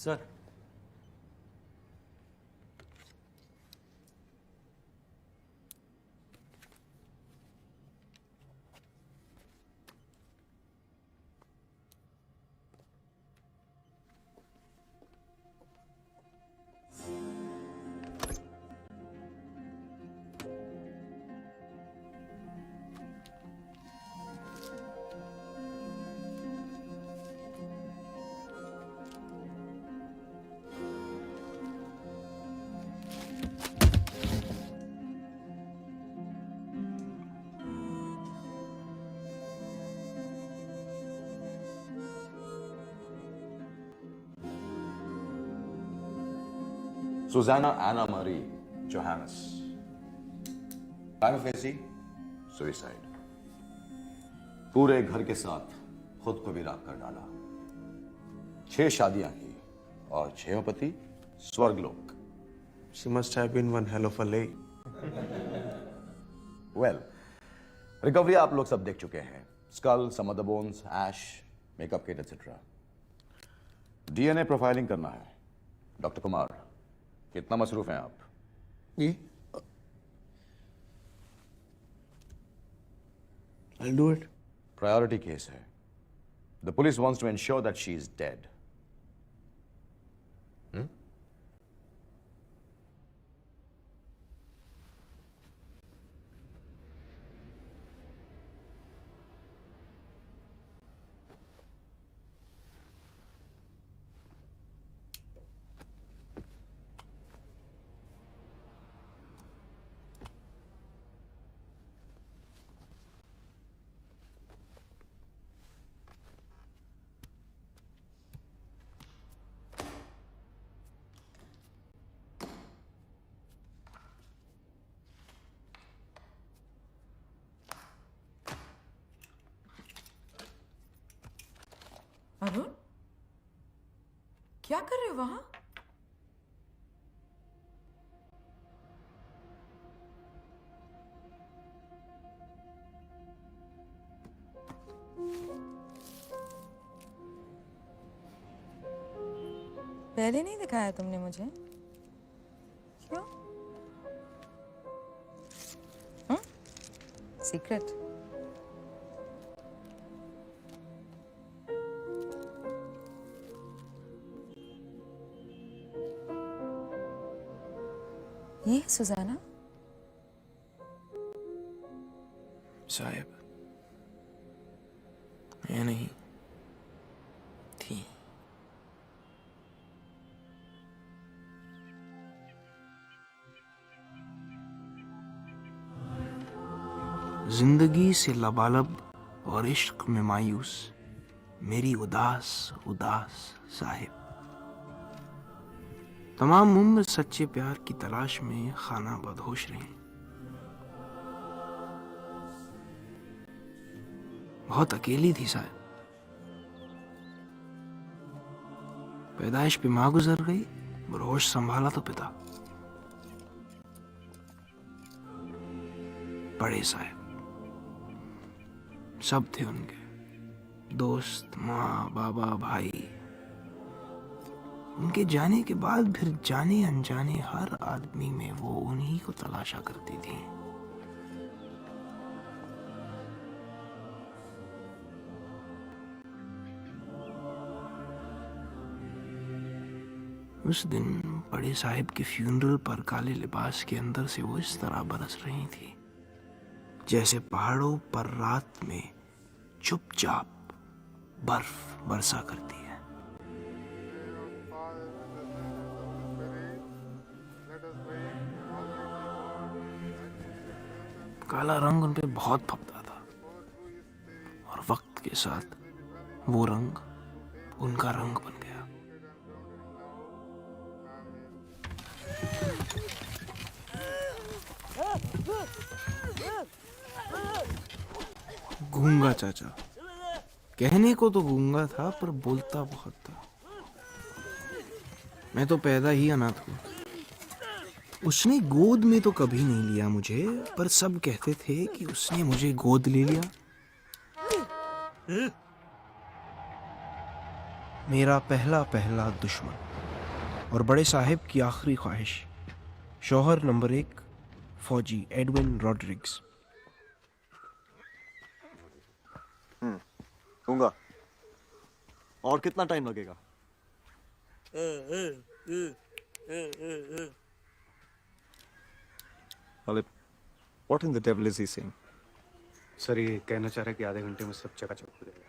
Sir Susanna Anna Marie Johannes. Crime of facie, suicide. पूरे घर के साथ खुद को भी राख कर डाला। 6 शादियां की और 6 पति स्वर्गलोक। She must have been one hell of a lady. Well, recovery आप लोग सब देख चुके हैं। Skull, some other bones, ash, makeup kit, etc. DNA profiling करना है। डॉक्टर कुमार, कितना मसरूफ हैं आप? जी? I'll do it. Priority case है। The police wants to ensure that she is dead. Arun, क्या कर रहे हो वहां? पहले नहीं दिखाया तुमने मुझे? क्यों? सीक्रेट? ये है सुजाना? साहिब, मैं नहीं थी। जिंदगी से लबालब और इश्क में मायूस मेरी उदास उदास साहिब। तमाम उम्र सच्चे प्यार की तलाश में खाना बदहोश रहे। बहुत अकेली थी साहब। पैदाइश पे माँ गुजर गई और होश संभाला तो पिता। बड़े साहब सब थे उनके, दोस्त, माँ, बाबा, भाई। उनके जाने के बाद फिर जाने अनजाने हर आदमी में वो उन्हीं को तलाशा करती थी। उस दिन बड़े साहिब के फ्यूनरल पर काले लिबास के अंदर से वो इस तरह बरस रही थी जैसे पहाड़ों पर रात में चुपचाप बर्फ बरसा करती है। काला रंग उन पे बहुत फपता था और वक्त के साथ वो रंग उनका रंग बन गया। गूंगा चाचा, कहने को तो गूंगा था पर बोलता बहुत था। मैं तो पैदा ही अनाथ हूँ। उसने गोद में तो कभी नहीं लिया मुझे, पर सब कहते थे कि उसने मुझे गोद ले लिया। मेरा पहला पहला दुश्मन और बड़े साहिब की आखिरी ख्वाहिश। शौहर नंबर 1, फौजी एडविन रॉड्रिग्स। दूंगा। और कितना टाइम लगेगा? अरे, what in the devil is he saying? Sir ये कहना चाह रहा है कि आधे घंटे में सब चकाचक हो जाएगा।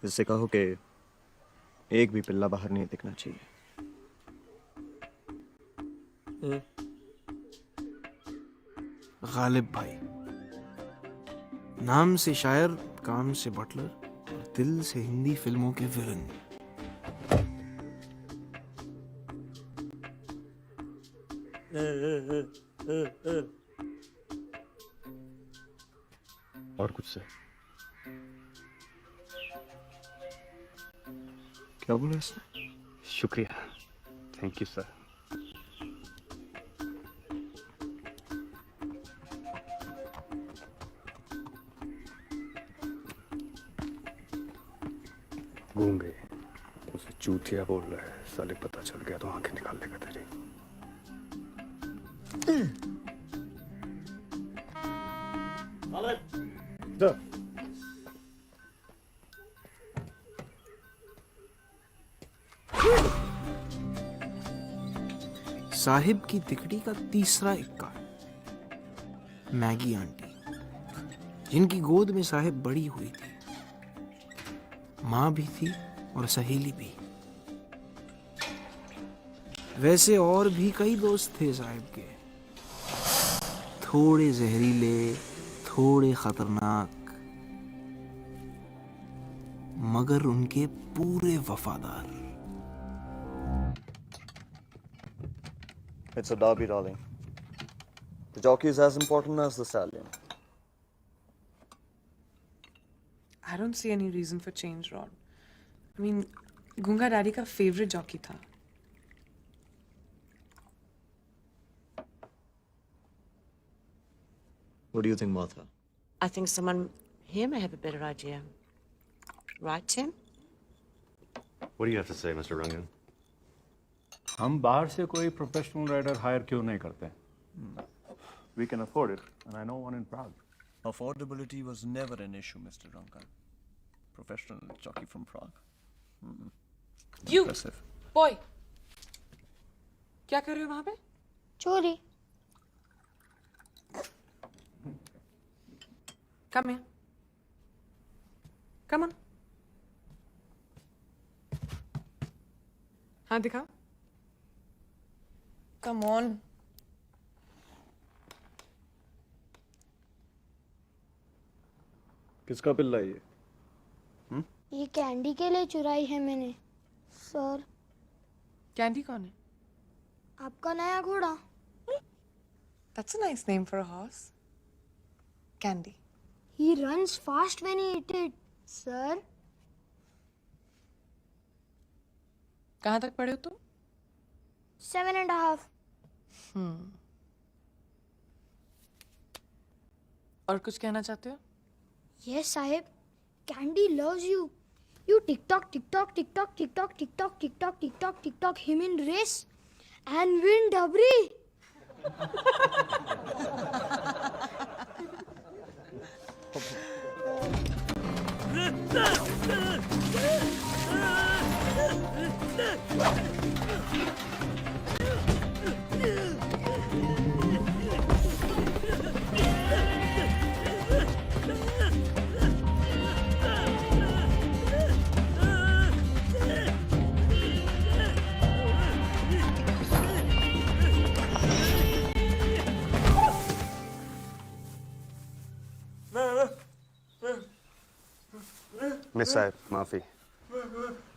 इससे कहो कि एक भी पिल्ला बाहर नहीं दिखना चाहिए। गालिब भाई, नाम से शायर, काम से बटलर और दिल से हिंदी फिल्मों के विलन। और कुछ सर? क्या बोला इसने? शुक्रिया, थैंक यू सर। गूंगे उसे चूतिया बोल रहा है, साले पता चल गया तो आंखें निकाल लेगा तेरी। साहिब की तिकड़ी का तीसरा इक्का, मैगी आंटी, जिनकी गोद में साहिब बड़ी हुई थी। माँ भी थी और सहेली भी। वैसे और भी कई दोस्त थे साहिब के, थोड़े जहरीले, थोड़े खतरनाक, मगर उनके पूरे वफादार। It's a derby, darling. The jockey is as important as the stallion. I don't see any reason for change, Rod. I mean, Gunga Daddy का favorite jockey था. What do you think, Martha? I think someone here may have a better idea. Right, Tim? What do you have to say, Mr. Rungan? हम बाहर से कोई professional rider higher क्यों नहीं करते? We can afford it, and I know one in Prague. Affordability was never an issue, Mr. Rungan. Professional jockey from Prague. You, Impressive. boy, क्या कर रहे हो वहाँ पे? चोरी। Come here. Come on. हाँ दिखा. Come on. किसका पिल्ला है ये? ये कैंडी के लिए चुराई है मैंने, सर। कैंडी कौन है? आपका नया घोड़ा। That's a nice name for a horse. Candy. He runs fast when he eats it, sir. कहाँ तक पढ़े हो तुम? 7.5. और कुछ कहना चाहते हो? Yes, Sahib. Candy loves you. You tick-tock, tick-tock, tick-tock, tick-tock, tick-tock, tick-tock, tick-tock, tick-tock him in race and win Dabri. Miss साहब, माफी।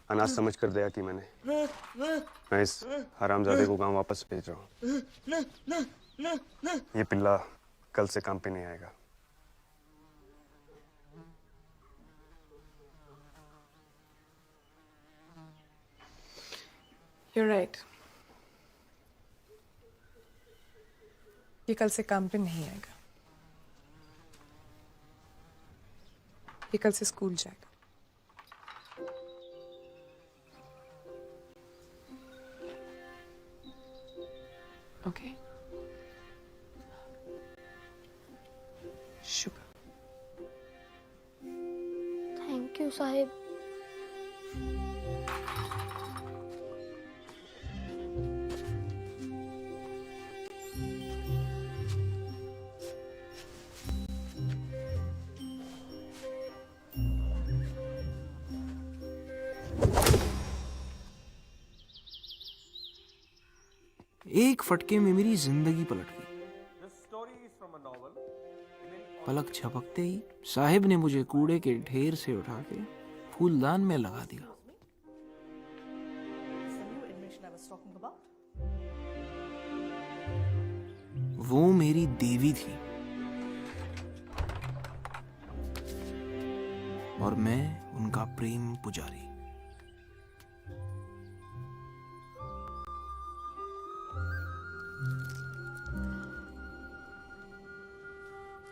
अनाज समझ कर दया की मैंने। मैं इस हरामजादे को गांव वापस भेज रहा हूँ। ये पिल्ला कल से काम पे नहीं आएगा। You're right. ये कल से काम पे नहीं आएगा। ये कल से स्कूल जाएगा. Okay. शुक्र. Thank you Sahib. एक फटके में मेरी जिंदगी पलट गई. पलक झपकते ही साहिब ने मुझे कूड़े के ढेर से उठा के फूलदान में लगा दिया. वो मेरी देवी थी और मैं उनका प्रेम पुजारी.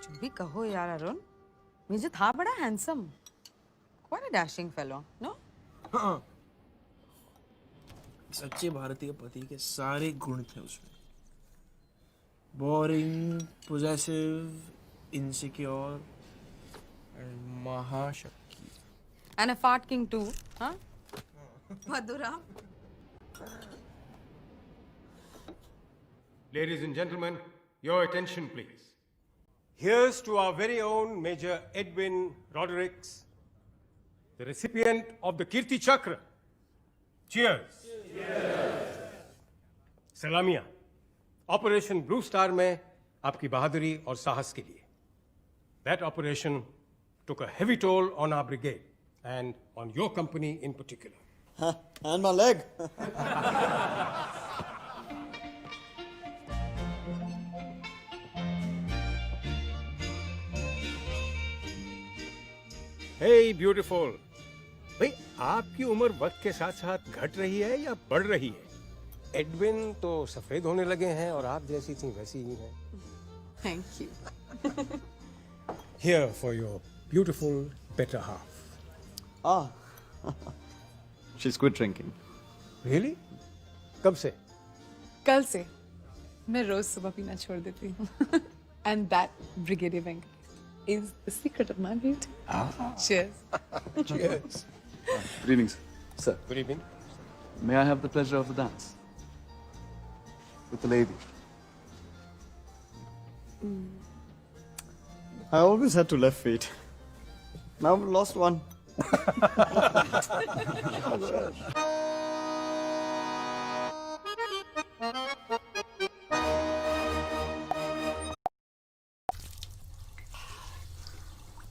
तुम भी कहो यार अरुण, मुझे था बड़ा handsome. Quite a dashing fellow, no? सच्चे भारतीय पति के सारे गुण थे उसमें. बोरिंग, पोजेसिव, इनसिक्योर एंड महाशक्ति. And a fart king too, huh? Madhura. Ladies and gentlemen, your attention please. Here's to our very own Major Edwin Rodericks, the recipient of the Kirti Chakra. Cheers. Cheers. Salamia. Operation Blue Star में आपकी बहादुरी और साहस के लिए. That operation took a heavy toll on our brigade and on your company in particular. And my leg. Hey beautiful. भाई आपकी उम्र वक्त के साथ साथ घट रही है या बढ़ रही है? एडविन तो सफेद होने लगे हैं और आप जैसी थी वैसी ही हैं. Thank you. Here for your beautiful better half. Ah. She's quit drinking. Really? कब से? कल से मैं रोज सुबह पीना छोड़ देती हूँ. And that Brigadier Venkat is the secret of my beauty. Cheers. Cheers. Good evening, sir. Good evening. May I have the pleasure of the dance? With the lady. I always had two left feet. Now I've lost one.